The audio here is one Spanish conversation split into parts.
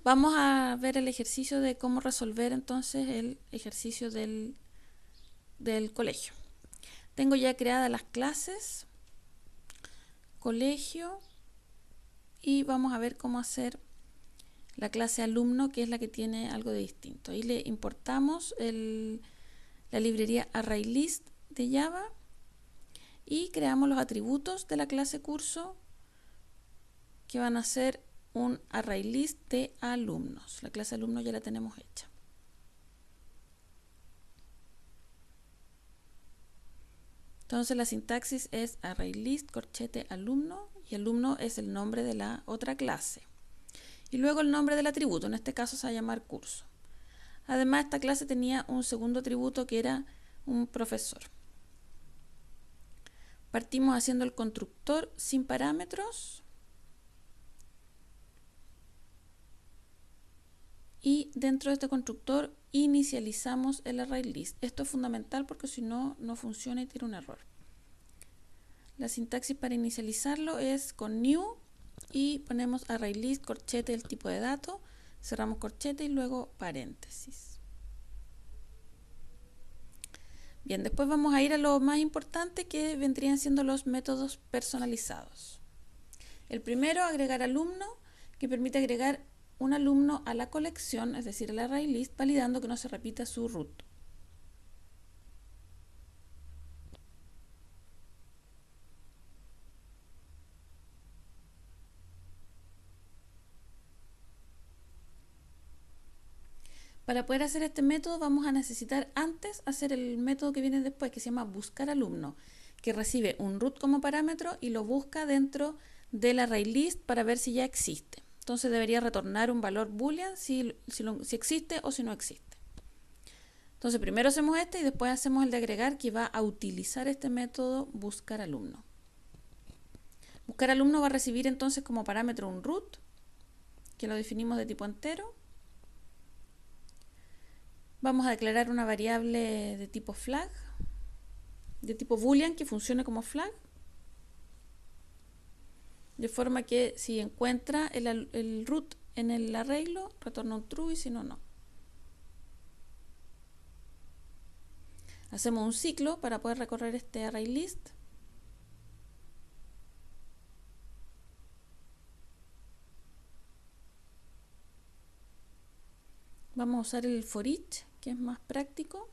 Vamos a ver el ejercicio de cómo resolver entonces el ejercicio del colegio. Tengo ya creadas las clases, colegio, y vamos a ver cómo hacer la clase alumno, que es la que tiene algo de distinto. Ahí le importamos la librería ArrayList de Java y creamos los atributos de la clase curso, que van a ser un ArrayList de alumnos. La clase alumno ya la tenemos hecha. Entonces la sintaxis es ArrayList, corchete, alumno, y alumno es el nombre de la otra clase. Y luego el nombre del atributo, en este caso se va a llamar curso. Además, esta clase tenía un segundo atributo que era un profesor. Partimos haciendo el constructor sin parámetros. Y dentro de este constructor inicializamos el ArrayList. Esto es fundamental porque si no, no funciona y tiene un error. La sintaxis para inicializarlo es con new y ponemos ArrayList, corchete, el tipo de dato, cerramos corchete y luego paréntesis. Bien, después vamos a ir a lo más importante, que vendrían siendo los métodos personalizados. El primero, agregar alumno, que permite agregar un alumno a la colección, es decir, al ArrayList, validando que no se repita su root. Para poder hacer este método vamos a necesitar antes hacer el método que viene después, que se llama buscar alumno, que recibe un root como parámetro y lo busca dentro del ArrayList para ver si ya existe. Entonces debería retornar un valor boolean si existe o si no existe. Entonces primero hacemos este y después hacemos el de agregar, que va a utilizar este método buscar alumno. Buscar alumno va a recibir entonces como parámetro un root, que lo definimos de tipo entero. Vamos a declarar una variable de tipo flag, de tipo boolean, que funcione como flag, de forma que si encuentra el root en el arreglo, retorna un true y si no, no. Hacemos un ciclo para poder recorrer este ArrayList. Vamos a usar el for each, que es más práctico.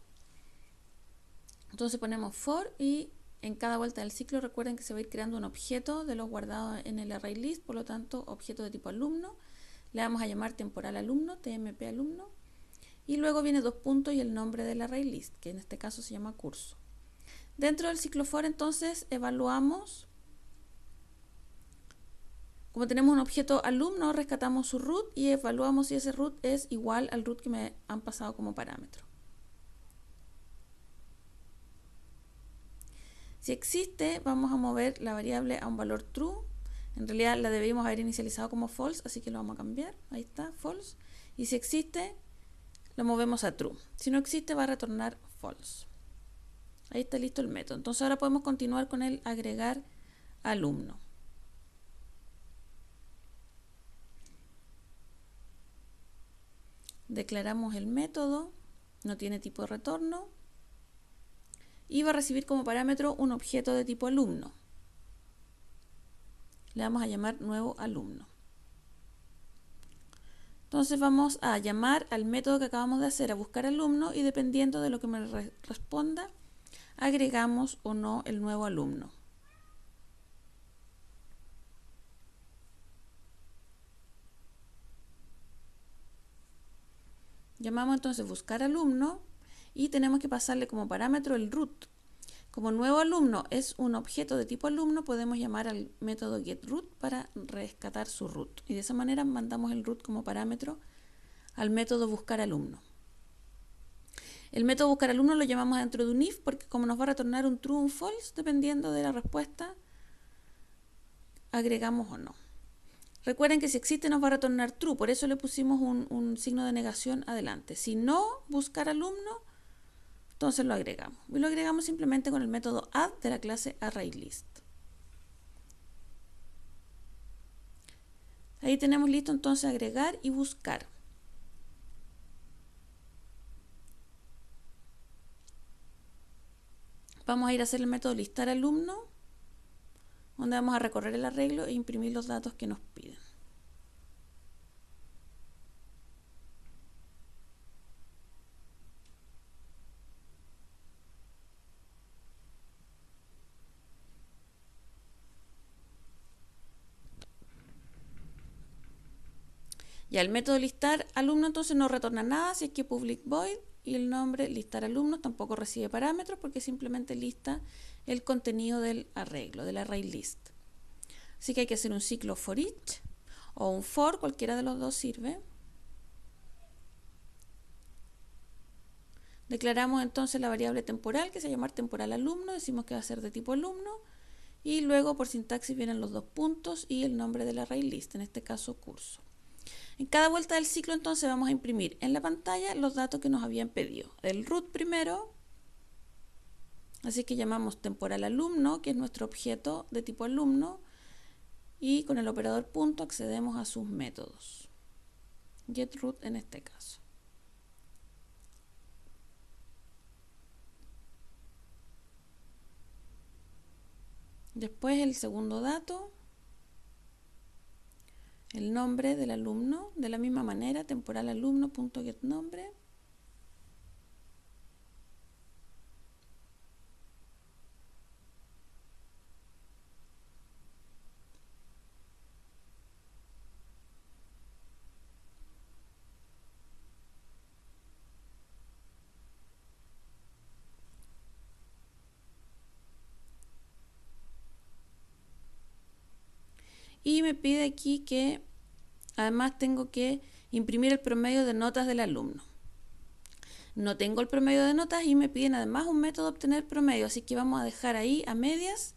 Entonces ponemos for y en cada vuelta del ciclo recuerden que se va a ir creando un objeto de los guardados en el ArrayList, por lo tanto objeto de tipo alumno. Le vamos a llamar temporal alumno, tmp alumno. Y luego viene dos puntos y el nombre del ArrayList, que en este caso se llama curso. Dentro del ciclo for entonces evaluamos, como tenemos un objeto alumno, rescatamos su root y evaluamos si ese root es igual al root que me han pasado como parámetro. Si existe, vamos a mover la variable a un valor true. En realidad la debemos haber inicializado como false, así que lo vamos a cambiar. Ahí está, false. Y si existe, lo movemos a true. Si no existe, va a retornar false. Ahí está listo el método. Entonces ahora podemos continuar con el agregar alumno. Declaramos el método, no tiene tipo de retorno y va a recibir como parámetro un objeto de tipo alumno. Le vamos a llamar nuevo alumno. Entonces vamos a llamar al método que acabamos de hacer, a buscar alumno, y dependiendo de lo que me responda, agregamos o no el nuevo alumno. Llamamos entonces buscar alumno y tenemos que pasarle como parámetro el root. Como nuevo alumno es un objeto de tipo alumno, podemos llamar al método getRoot para rescatar su root. Y de esa manera mandamos el root como parámetro al método buscar alumno. El método buscar alumno lo llamamos dentro de un if porque como nos va a retornar un true o un false, dependiendo de la respuesta, agregamos o no. Recuerden que si existe nos va a retornar true, por eso le pusimos un signo de negación adelante. Si no buscar alumno, entonces lo agregamos. Y lo agregamos simplemente con el método add de la clase ArrayList. Ahí tenemos listo entonces agregar y buscar. Vamos a ir a hacer el método listar alumno, donde vamos a recorrer el arreglo e imprimir los datos que nos piden. Ya el método listar alumno entonces no retorna nada si es que public void, y el nombre listar alumnos tampoco recibe parámetros porque simplemente lista el contenido del arreglo, del array list. Así que hay que hacer un ciclo for each o un for, cualquiera de los dos sirve. Declaramos entonces la variable temporal que se llama temporal alumno, decimos que va a ser de tipo alumno, y luego por sintaxis vienen los dos puntos y el nombre del array list, en este caso curso. En cada vuelta del ciclo entonces vamos a imprimir en la pantalla los datos que nos habían pedido. El root primero, así que llamamos temporal alumno, que es nuestro objeto de tipo alumno, y con el operador punto accedemos a sus métodos. GetRoot en este caso. Después el segundo dato, el nombre del alumno, de la misma manera, temporal alumno.getNombre. Y me pide aquí que además tengo que imprimir el promedio de notas del alumno. No tengo el promedio de notas y me piden además un método de obtener promedio, así que vamos a dejar ahí a medias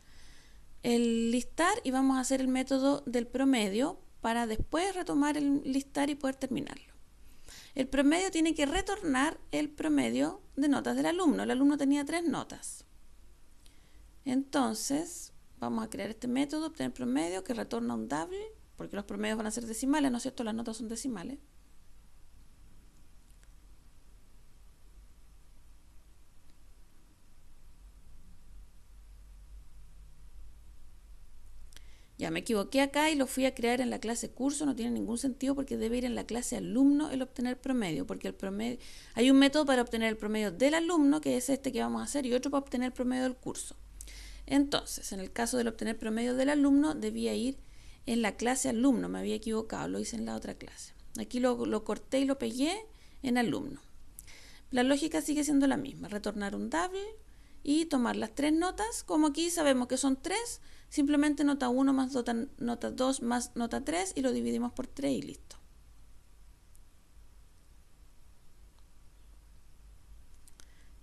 el listar y vamos a hacer el método del promedio para después retomar el listar y poder terminarlo. El promedio tiene que retornar el promedio de notas del alumno. El alumno tenía 3 notas. Entonces, vamos a crear este método, obtener promedio, que retorna un double, porque los promedios van a ser decimales, ¿no es cierto? Las notas son decimales. Ya me equivoqué acá y lo fui a crear en la clase curso, no tiene ningún sentido porque debe ir en la clase alumno el obtener promedio, porque el promedio, hay un método para obtener el promedio del alumno, que es este que vamos a hacer, y otro para obtener el promedio del curso. Entonces, en el caso del obtener promedio del alumno, debía ir en la clase alumno, me había equivocado, lo hice en la otra clase. Aquí lo corté y lo pegué en alumno. La lógica sigue siendo la misma, retornar un double y tomar las 3 notas, como aquí sabemos que son 3, simplemente nota 1 más nota 2 más nota 3 y lo dividimos por 3 y listo.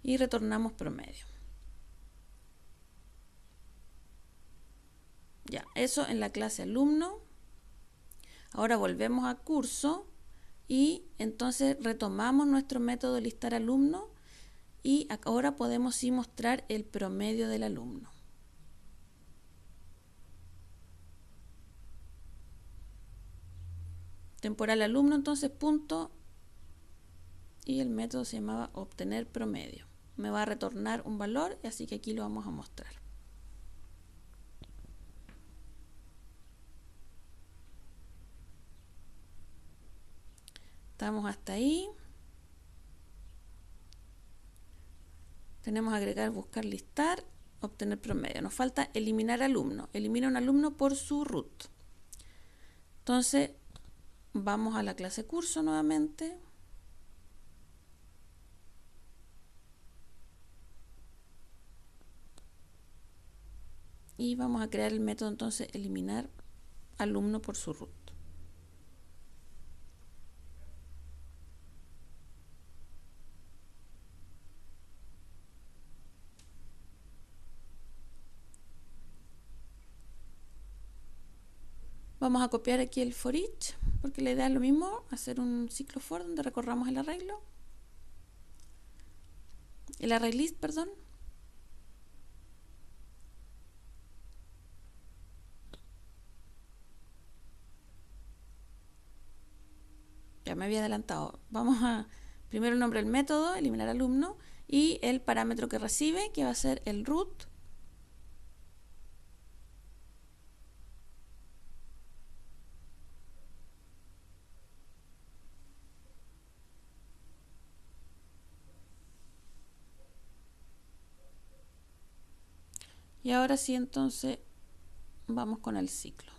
Y retornamos promedio. Ya, eso en la clase alumno. Ahora volvemos a curso y entonces retomamos nuestro método listar alumno y ahora podemos sí mostrar el promedio del alumno. Temporal alumno entonces punto y el método se llamaba obtener promedio. Me va a retornar un valor, así que aquí lo vamos a mostrar. Estamos hasta ahí. Tenemos agregar, buscar, listar, obtener promedio. Nos falta eliminar alumno. Elimina un alumno por su root. Entonces, vamos a la clase curso nuevamente. Y vamos a crear el método entonces eliminar alumno por su root. Vamos a copiar aquí el for each, porque la idea es lo mismo, hacer un ciclo for donde recorramos el arreglo. El array list, perdón. Ya me había adelantado. Vamos a primero el nombre del método, eliminar alumno, y el parámetro que recibe, que va a ser el root. Y ahora sí, entonces vamos con el ciclo.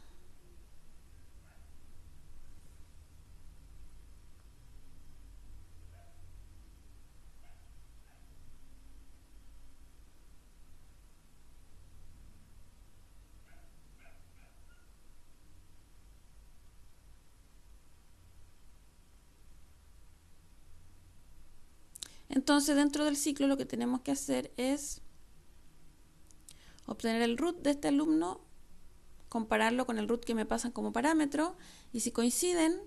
Entonces, dentro del ciclo lo que tenemos que hacer es obtener el root de este alumno, compararlo con el root que me pasan como parámetro, y si coinciden,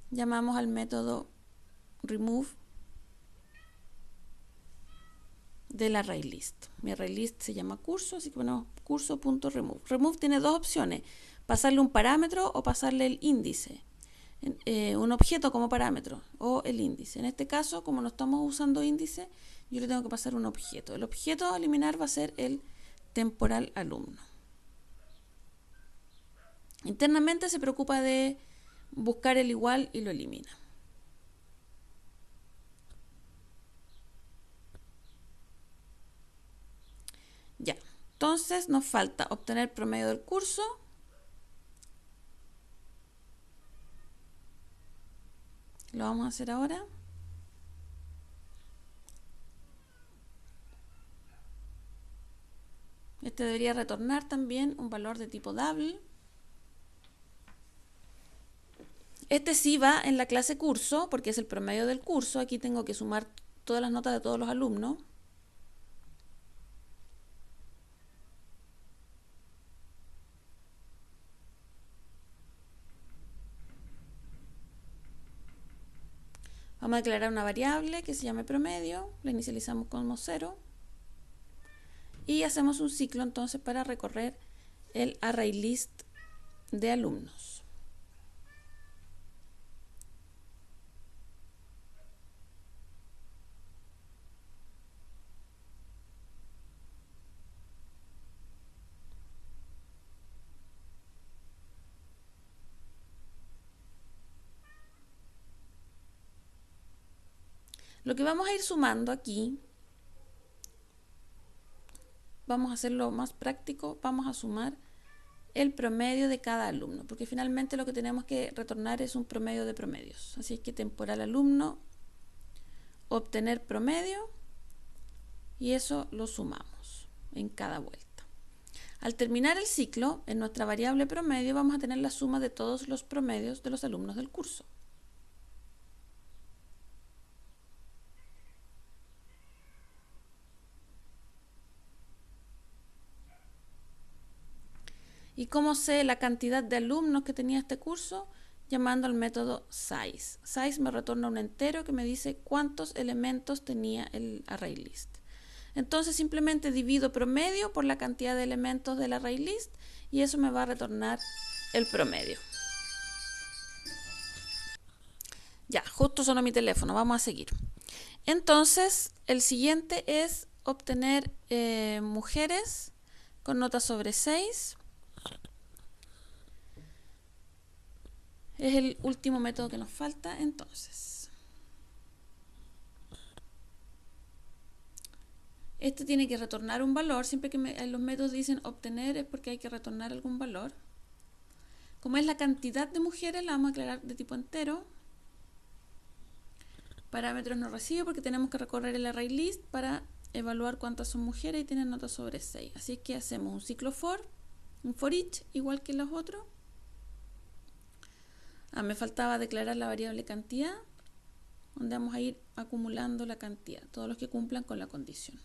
llamamos al método remove del ArrayList. Mi ArrayList se llama curso, así que ponemos curso.remove. Remove tiene dos opciones, pasarle un parámetro o pasarle el índice. Un objeto como parámetro o el índice. En este caso, como no estamos usando índice, yo le tengo que pasar un objeto. El objeto a eliminar va a ser el temporal alumno. Internamente se preocupa de buscar el igual y lo elimina. Ya, entonces nos falta obtener promedio del curso. Lo vamos a hacer ahora. Este debería retornar también un valor de tipo double. Este sí va en la clase curso, porque es el promedio del curso. Aquí tengo que sumar todas las notas de todos los alumnos. Vamos a declarar una variable que se llame promedio. La inicializamos como 0. Y hacemos un ciclo entonces para recorrer el ArrayList de alumnos. Lo que vamos a ir sumando aquí, vamos a hacerlo más práctico, vamos a sumar el promedio de cada alumno, porque finalmente lo que tenemos que retornar es un promedio de promedios. Así es que temporal alumno, obtener promedio, y eso lo sumamos en cada vuelta. Al terminar el ciclo, en nuestra variable promedio vamos a tener la suma de todos los promedios de los alumnos del curso. ¿Y cómo sé la cantidad de alumnos que tenía este curso? Llamando al método size. Size me retorna un entero que me dice cuántos elementos tenía el ArrayList. Entonces simplemente divido promedio por la cantidad de elementos del ArrayList y eso me va a retornar el promedio. Ya, justo sonó mi teléfono, vamos a seguir. Entonces, el siguiente es obtener mujeres con nota sobre 6. Es el último método que nos falta, entonces. Este tiene que retornar un valor. Siempre que los métodos dicen obtener es porque hay que retornar algún valor. Como es la cantidad de mujeres, la vamos a aclarar de tipo entero. Parámetros no recibe porque tenemos que recorrer el ArrayList para evaluar cuántas son mujeres y tienen nota sobre 6. Así es que hacemos un ciclo for, un for each, igual que los otros. Me faltaba declarar la variable cantidad, donde vamos a ir acumulando la cantidad, todos los que cumplan con la condición.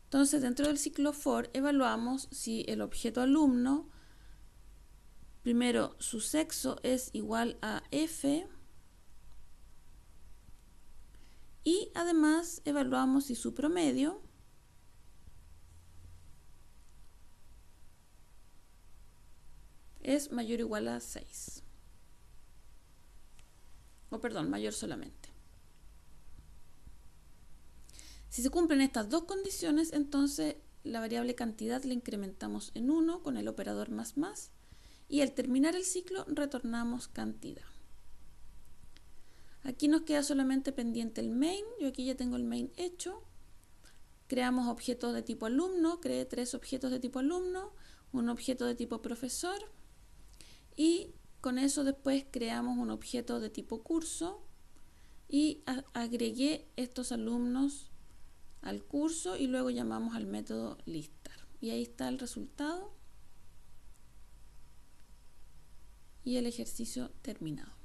Entonces, dentro del ciclo for, evaluamos si el objeto alumno, primero su sexo es igual a f, y además evaluamos si su promedio es mayor o igual a 6. o perdón, mayor solamente. Si se cumplen estas dos condiciones, entonces la variable cantidad la incrementamos en 1 con el operador más y al terminar el ciclo retornamos cantidad. Aquí nos queda solamente pendiente el main. Yo aquí ya tengo el main hecho. Creamos objetos de tipo alumno. Creé 3 objetos de tipo alumno, un objeto de tipo profesor y con eso después creamos un objeto de tipo curso y agregué estos alumnos al curso y luego llamamos al método listar. Y ahí está el resultado y el ejercicio terminado.